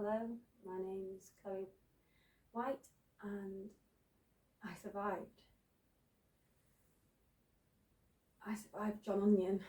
Hello, my name's Chloe White and I survived. I survived John Onion.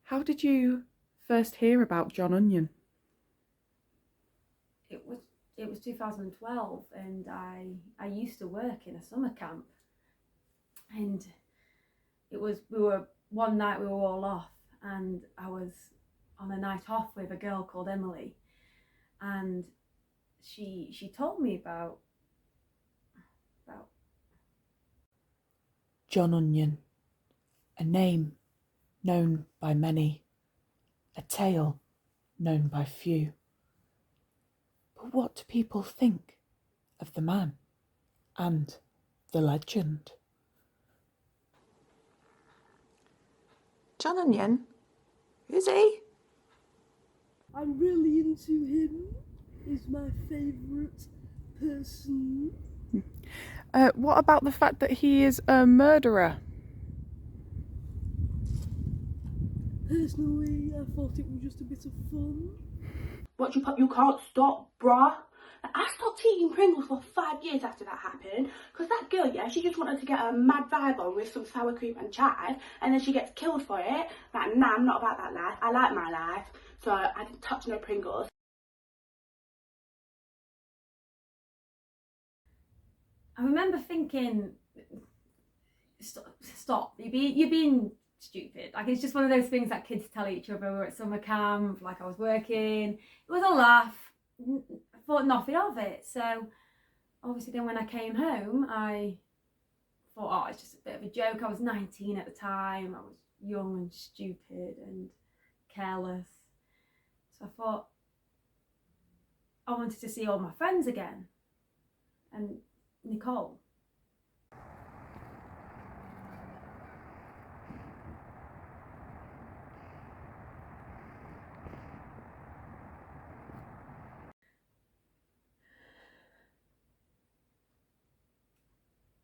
How did you first hear about John Onion? It was 2012 and I used to work in a summer camp, and one night we were all off and I was on a night off with a girl called Emily, and she told me about John Onion, a name known by many, a tale known by few. But what do people think of the man and the legend? John Onion? Who's he? I'm really into him. He's my favourite person. What about the fact that he is a murderer? Personally, I thought it was just a bit of fun. What you can't stop, bruh. I stopped eating Pringles for 5 years after that happened, because that girl, yeah, she just wanted to get a mad vibe on with some sour cream and chive, and then she gets killed for it. Like, nah, I'm not about that life. I like my life, so I didn't touch no Pringles. I remember thinking, stop, you're being stupid. Like, it's just one of those things that kids tell each other. We were at summer camp, like I was working, it was a laugh, I thought nothing of it. So obviously then when I came home, I thought, oh, it's just a bit of a joke. I was 19 at the time, I was young and stupid and careless, so I thought I wanted to see all my friends again, and Nicole.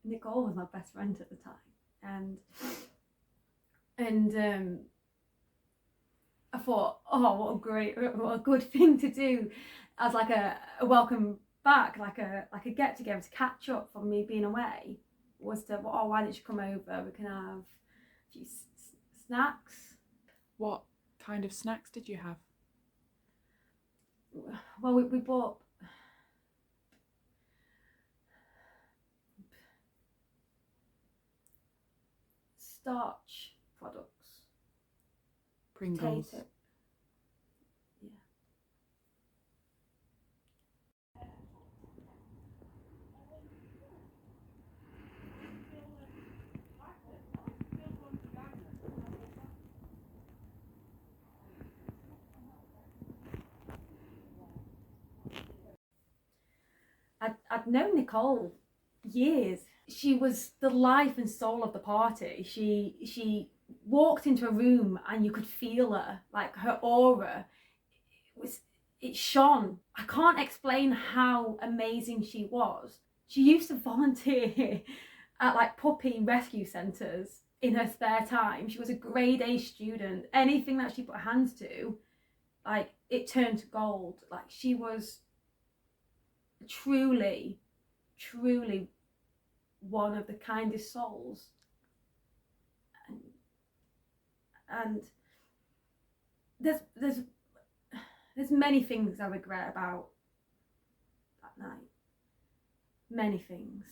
Nicole was my best friend at the time, and I thought, oh, what a good thing to do as like a welcome back, like a get together to catch up from me being away, was to, oh, why don't you come over? We can have a few snacks. What kind of snacks did you have? Well, we bought starch products. Pringles. Potato. Yeah. I'd known Nicole years. She was the life and soul of the party. She walked into a room and you could feel her, like her aura. It shone. I can't explain how amazing she was. She used to volunteer at like puppy rescue centres in her spare time. She was a grade A student. Anything that she put her hands to, like, it turned to gold. Like, she was truly one of the kindest souls, and there's There's many things I regret about that night. Many things.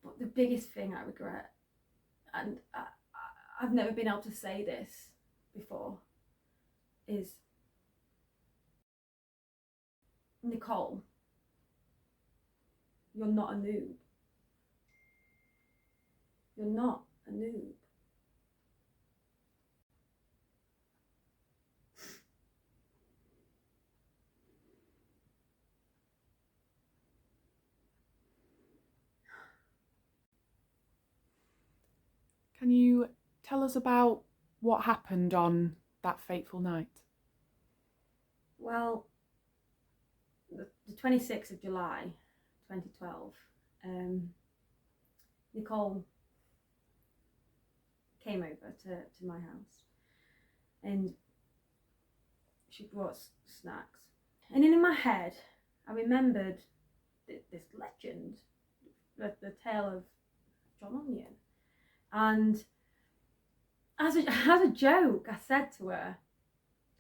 But the biggest thing I regret, and I've never been able to say this before, is Nicole, you're not a noob. You're not a noob. Can you tell us about what happened on that fateful night? Well, the 26th of July 2012, Nicole came over to my house and she brought snacks. And in my head, I remembered this legend, the tale of John Onion. And as a joke, I said to her,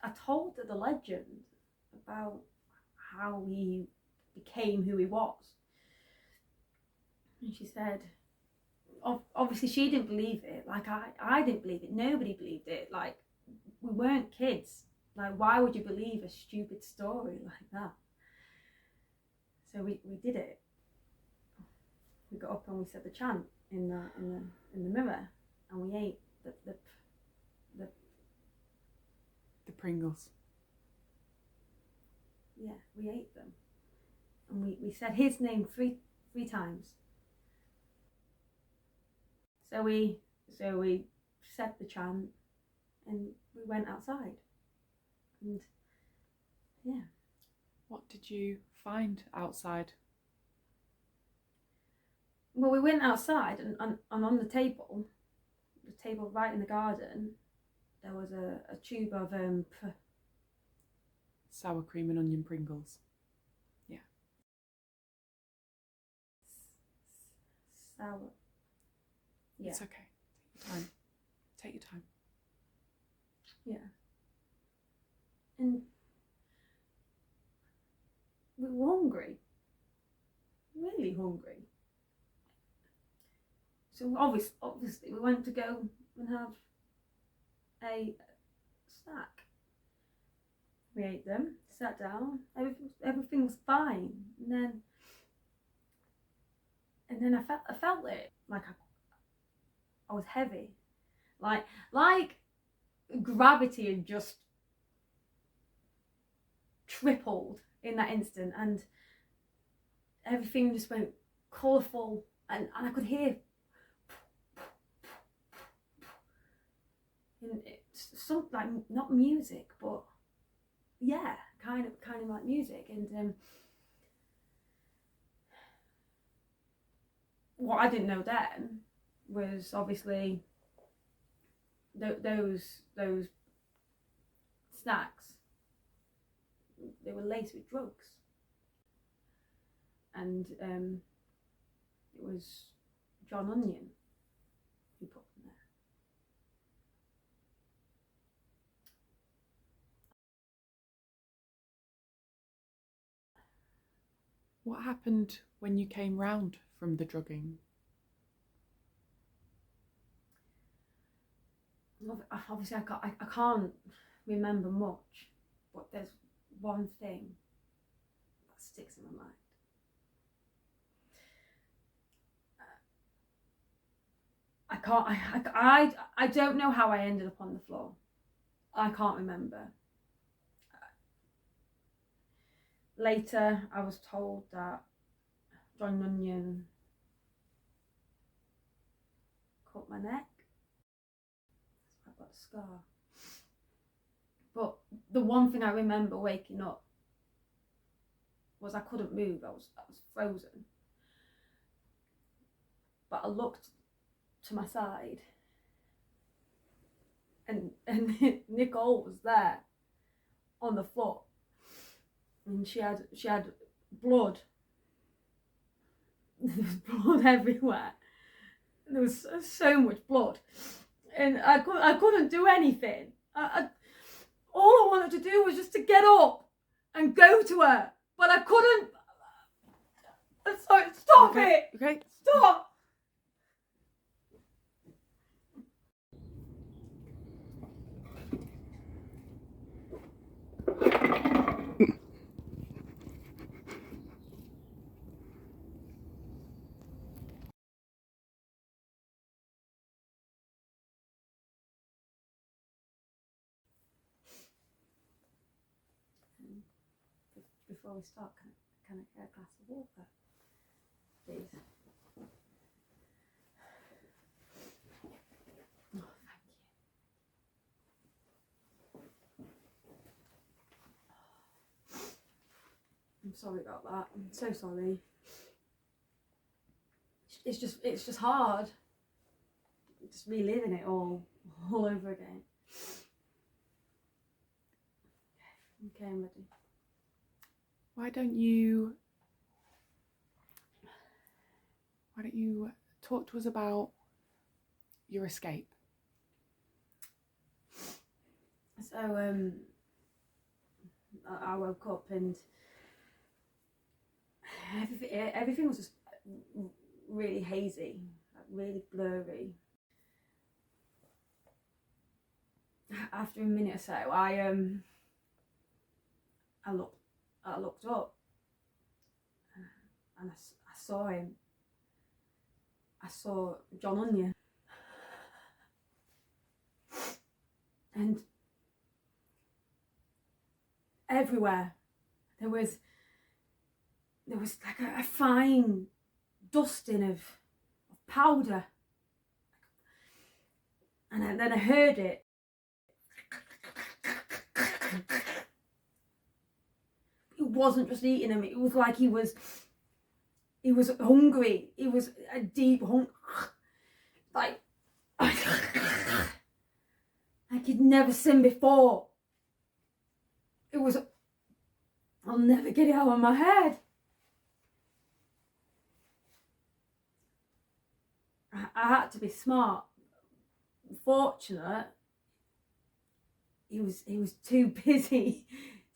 I told her the legend about how he became who he was. And she said, obviously she didn't believe it, like I didn't believe it, nobody believed it, like we weren't kids, like why would you believe a stupid story like that? So we did it. We got up and we said the chant in the mirror, and we ate the Pringles. Yeah, we ate them, and we said his name three times. So we said the chant, and we went outside, and yeah. What did you find outside? Well, we went outside, and on the table right in the garden, there was a tube of Sour cream and onion Pringles. Yeah. sour. Yeah. It's okay. Take your time. Take your time. Yeah. And we were hungry. Really hungry. So obviously we went to go and have a snack. We ate them, sat down, everything was fine. And then I felt it, like I was heavy. Like gravity had just tripled in that instant, and everything just went colourful, and I could hear and it's some, like, not music, but yeah, kind of like music. And what I didn't know then was obviously those snacks, they were laced with drugs, and it was John Onion who put them there. What happened when you came round from the drugging? Obviously I can't remember much, but there's one thing that sticks in my mind. I don't know how I ended up on the floor. I can't remember. Later I was told that John Onion cut my neck. I've got a scar. But the one thing I remember waking up was I couldn't move. I was frozen. But I looked to my side, and Nicole was there on the floor, and she had blood. There was blood everywhere. There was so much blood, and I couldn't do anything. All I wanted to do was just to get up and go to her, but I couldn't. I'm sorry, stop it! Okay. Stop! Before we start, can I get a glass of water, please? Oh, thank you. I'm sorry about that. I'm so sorry. It's just hard. Just reliving it all over again. Okay, I'm ready. Why don't you talk to us about your escape? So I woke up and everything was just really hazy, like really blurry. After a minute or so, I looked up and I saw him. I saw John Onion. And everywhere there was like a fine dusting of powder. And then I heard it. He wasn't just eating him, it was like he was hungry. He was a deep hunger. Like he'd never seen before. It was, I'll never get it out of my head. I had to be smart. Fortunate, he was too busy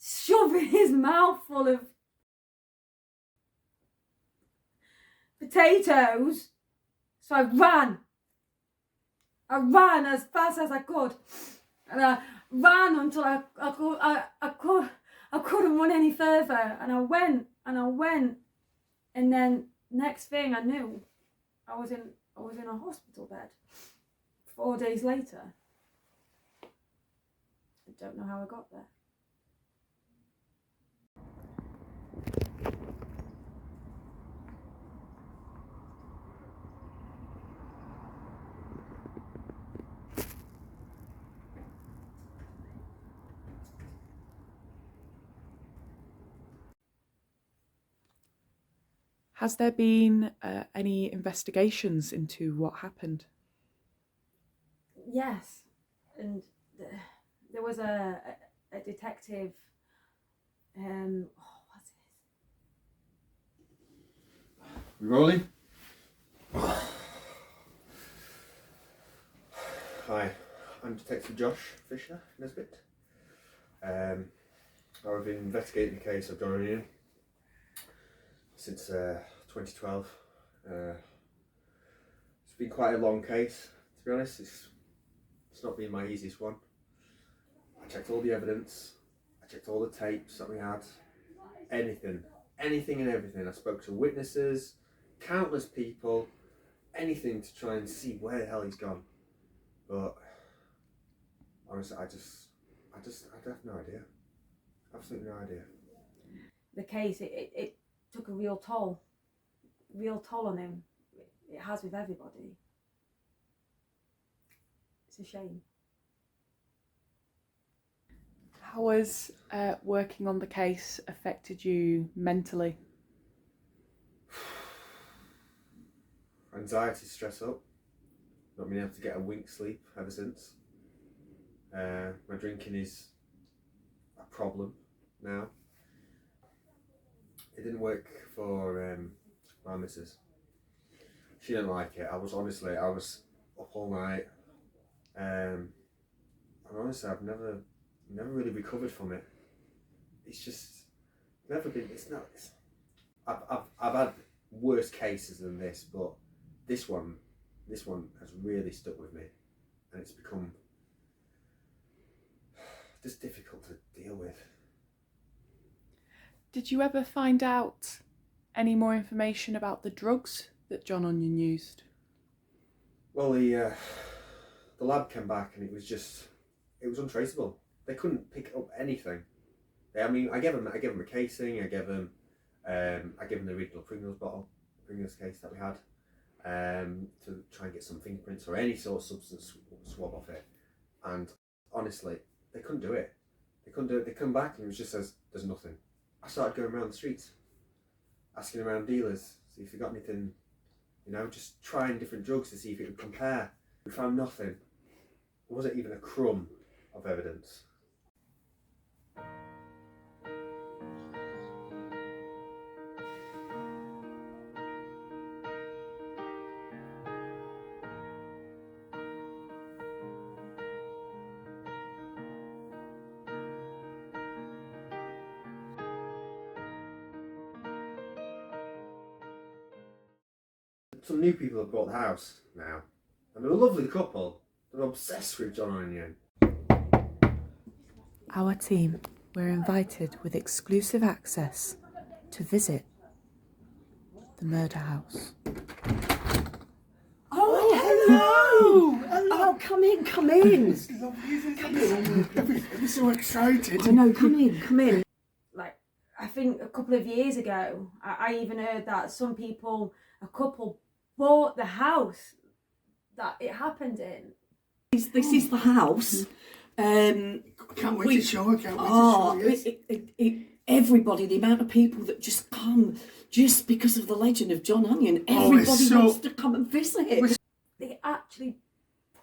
shoving his mouth full of potatoes. So I ran as fast as I could, and I ran until I couldn't run any further. And I went, and then next thing I knew, I was in a hospital bed 4 days later. I don't know how I got there. Has there been any investigations into what happened? Yes, and there was a detective. What's his? We rolling? Hi, I'm Detective Josh Fisher Nesbitt. I've been investigating the case of John Onion since 2012. It's been quite a long case, to be honest. It's not been my easiest one. I checked all the evidence, I checked all the tapes that we had, anything and everything. I spoke to witnesses, countless people, anything to try and see where the hell he's gone. But honestly, I have no idea. Absolutely no idea. The case, it took a real toll on him. It has with everybody. It's a shame. How has working on the case affected you mentally? Anxiety, stress up. Not been able to get a wink sleep ever since. My drinking is a problem now. It didn't work for my missus. She didn't like it. I was up all night. And honestly, I've never never really recovered from it. It's just never been. It's not. I've had worse cases than this, but this one has really stuck with me, and it's become just difficult to deal with. Did you ever find out any more information about the drugs that John Onion used? Well, the lab came back and it was untraceable. They couldn't pick up anything. I mean, I gave them a casing. I gave them the original Pringles case that we had, to try and get some fingerprints or any sort of substance swab off it. And honestly, they couldn't do it. They come back and it was just says there's nothing. I started going around the streets, asking around dealers, see if they got anything, just trying different drugs to see if it would compare. We found nothing. There wasn't even a crumb of evidence. Some new people have bought the house now, and they're a lovely couple. They're obsessed with John Onion. Our team were invited with exclusive access to visit the murder house. Oh, hello! Oh, come in. It's lovely, isn't it? I'm so excited. I know, come in. Like, I think a couple of years ago, I even heard that a couple bought the house that it happened in. This is the house. I can't wait to show you. Everybody, the amount of people that just come just because of the legend of John Onion, everybody wants to come and visit. They actually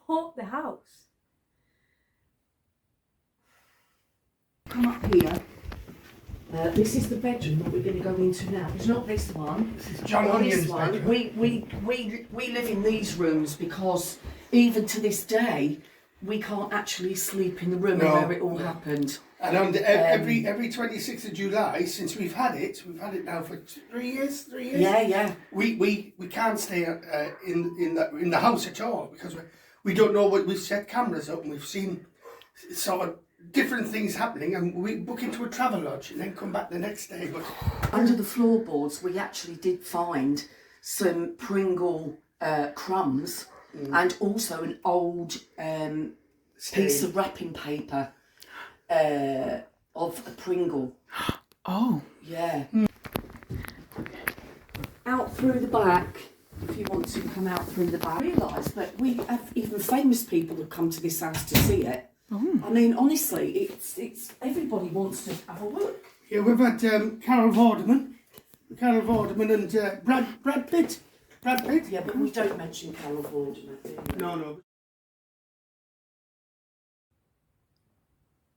bought the house. Come up here. This is the bedroom that we're going to go into now. It's not this one. This is John Or Onion's this one. bedroom. We live in these rooms because even to this day we can't actually sleep in the room where it all happened. And on every 26th of July since we've had it now for 3 years. Yeah. We can't stay in the house at all because we don't know what we've set cameras up and we've seen sort of different things happening, and we book into a travel lodge and then come back the next day. But under the floorboards we actually did find some Pringle crumbs and also an old piece of wrapping paper of a Pringle. Oh. Yeah. Out through the back, if you want to come out through the back. I realise that we have even famous people who come to this house to see it. I mean, honestly, it's everybody wants to have a look. yeah, we've had Carol Vorderman and Brad Pitt. Yeah, but we don't mention Carol Vorderman, do we? No.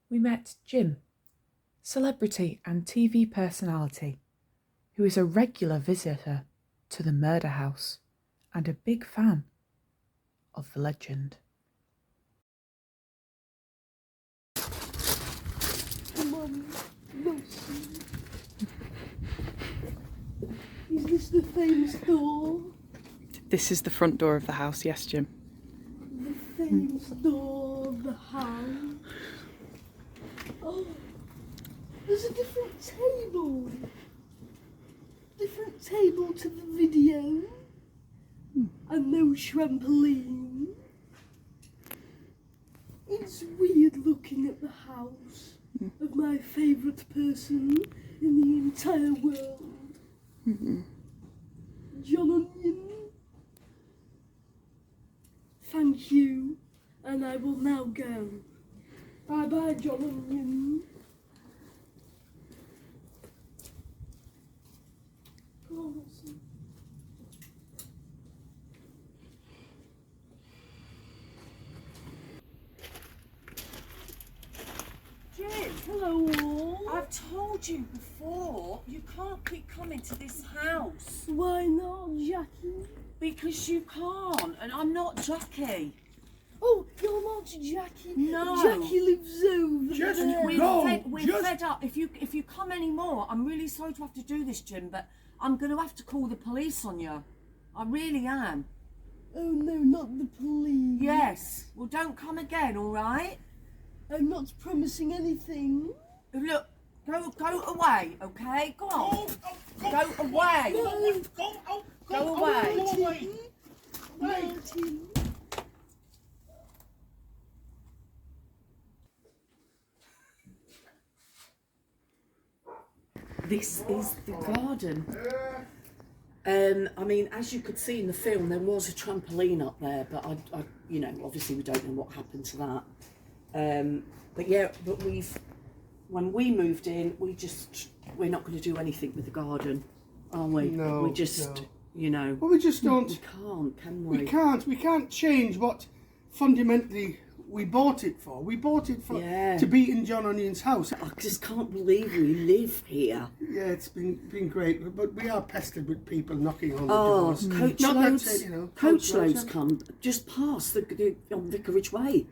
We met Jim, celebrity and TV personality, who is a regular visitor to the murder house and a big fan of the legend. Come on, Lucy. Is this the famous door? This is the front door of the house, yes, Jim. The famous door of the house. Oh, there's a different table. Different table to the video. And no trampoline. It's weird looking at the house of my favourite person in the entire world. John Onion. Thank you, and I will now go. Bye bye, John Onion. Come on, Wilson. Jim, Hello all. I've told you before, you can't keep coming to this house. Why not, Jackie? Because you can't, and I'm not Jackie. Oh, you're not Jackie. No. Jackie lives over Just there. go. We're fed up. If you come anymore, I'm really sorry to have to do this, Jim, but I'm going to have to call the police on you. I really am. Oh no, not the police. Yes. Well, don't come again, all right? I'm not promising anything. Look, go away, okay? Go on. Go away. Go away. Martin. This is the garden. I mean, as you could see in the film, there was a trampoline up there, but I you know, obviously we don't know what happened to that. But yeah, when we moved in, we're not going to do anything with the garden, are we? No, we just, no. you know. Well, we just don't. We can't, can we? We can't change what fundamentally we bought it for. We bought it for to be in John Onion's house. I just can't believe we live here. Yeah, it's been great, but we are pestered with people knocking on the Oh, doors. coach loads come just past the on Vicarage Way.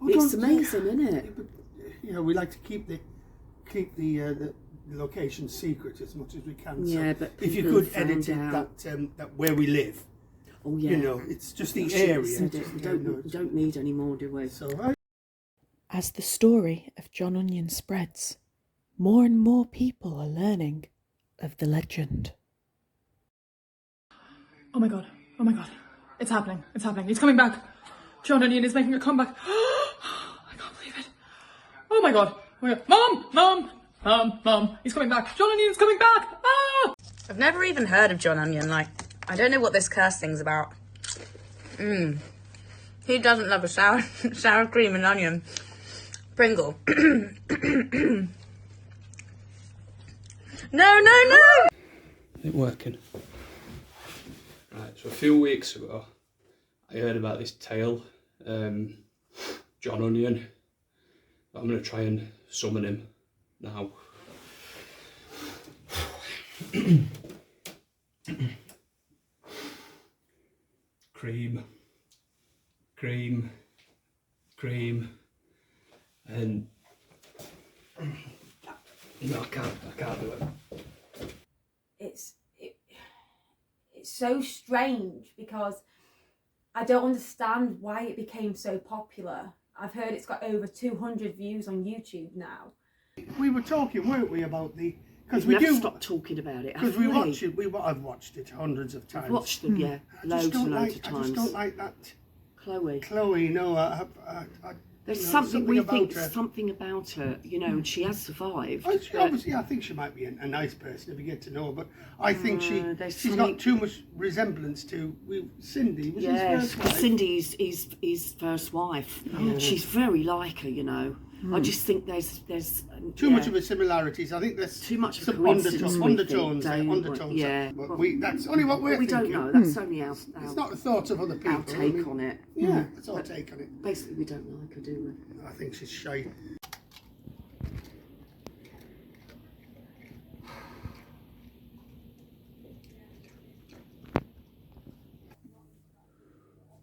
Oh, It's amazing, isn't it? Yeah, but you know, we like to keep the location secret as much as we can. Yeah, so but if you people could have edit it found out. that where we live, Oh yeah. you know, it's just the We shouldn't have area. said it. We don't need any more, do we? So As the story of John Onion spreads, more and more people are learning of the legend. Oh my god. Oh my god. It's happening. It's happening. He's coming back. John Onion is making a comeback. I can't believe it. Oh my god. Mom. He's coming back. John Onion's coming back. Ah! I've never even heard of John Onion. Like, I don't know what this curse thing's about. Who doesn't love a sour cream and onion? Pringle. No! Ain't working. Right, so a few weeks ago, I heard about this tale, John Onion. I'm going to try and summon him now. Cream, and no, I can't do it. It's so strange because I don't understand why it became so popular. I've heard it's got over 200 views on YouTube now. we were talking, weren't we, about the because We've we never do stopped talking about it. because Have we watch it. I've watched it hundreds of times. I've watched them, yeah, loads and loads of I times. just don't like that. Chloe, no, there's you know, something we about think her. something about her, you know, and she has survived. Obviously, I think she might be a nice person if you get to know her, but I think there's she's something- got too much resemblance to Cindy. Was his Yes, first wife? Cindy's his first wife. She's very like her, you know. I just think there's too much of a similarities. I think there's too much of a some coincidence. undertones. Yeah, but well, that's only what we're we thinking. don't know. That's only our It's not the thoughts of other people. our take on it. Yeah, it's our take on it. Basically, we don't like her, do we? I think she's shy.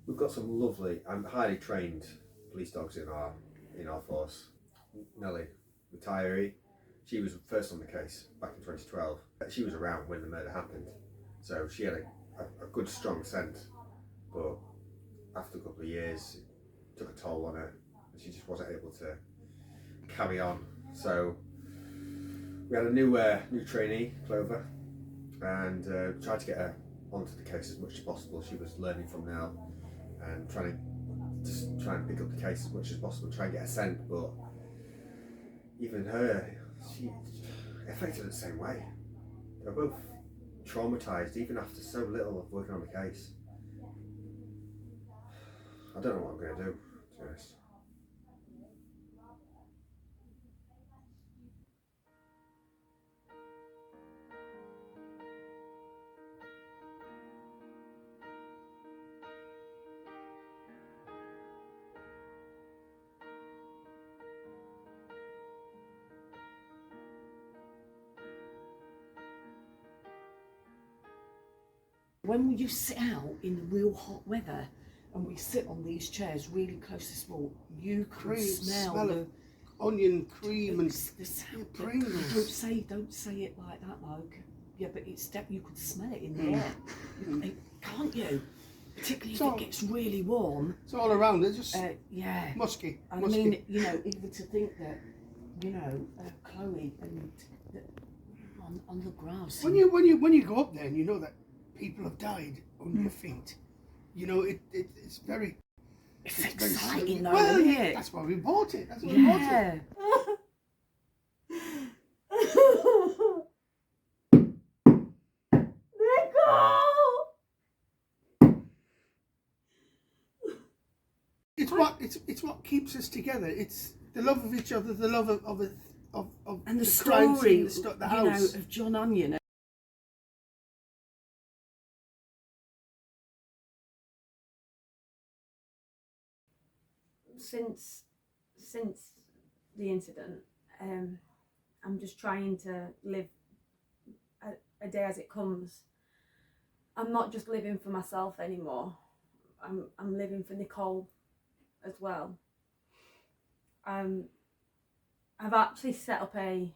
We've got some lovely and highly trained police dogs in our force. Nellie, retiree, she was first on the case back in 2012. She was around when the murder happened, so she had a good strong scent, but after a couple of years it took a toll on her and she just wasn't able to carry on. So we had a new trainee, Clover, and tried to get her onto the case as much as possible. She was learning from Nell and trying to pick up the case as much as possible, try and get a scent, but even her, she affected her the same way. They were both traumatised even after so little of working on the case. I don't know what I'm going to do, to be honest. When you sit out in the real hot weather and we sit on these chairs really close to this wall, you could Cream, smell smell the of onion cream and the sound. Pringles. Don't say it like that, like. Yeah, but it's you could smell it in the air, can't you? Particularly if it gets really warm. It's all around. It's just yeah, musky. I mean, you know, even to think that, you know, Chloe and on the grass. When you go up there and you know that people have died under your feet, you know it's very. It's exciting, though, well, isn't it? that's why we bought it. That's why we bought it. It's what keeps us together. It's the love of each other, the love of and the crime story, scene, the you house. know, of John Onion. Since the incident, I'm just trying to live a day as it comes. I'm not just living for myself anymore. I'm living for Nicole as well. I've actually set up a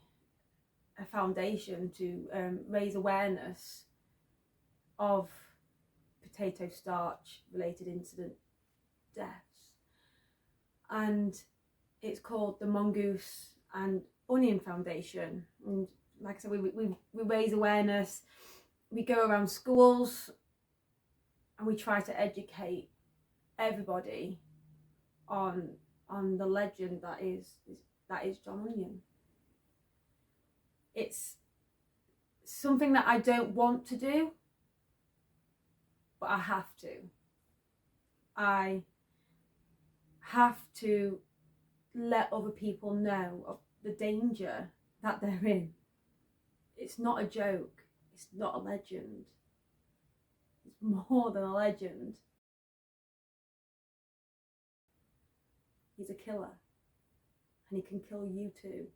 foundation to raise awareness of potato starch related incident deaths, and it's called the Mongoose and Onion Foundation. And like I said, we raise awareness. We go around schools and we try to educate everybody on the legend that is John Onion. It's something that I don't want to do, but I have to. I have to let other people know of the danger that they're in. It's not a joke. It's not a legend. It's more than a legend. He's a killer, and he can kill you too.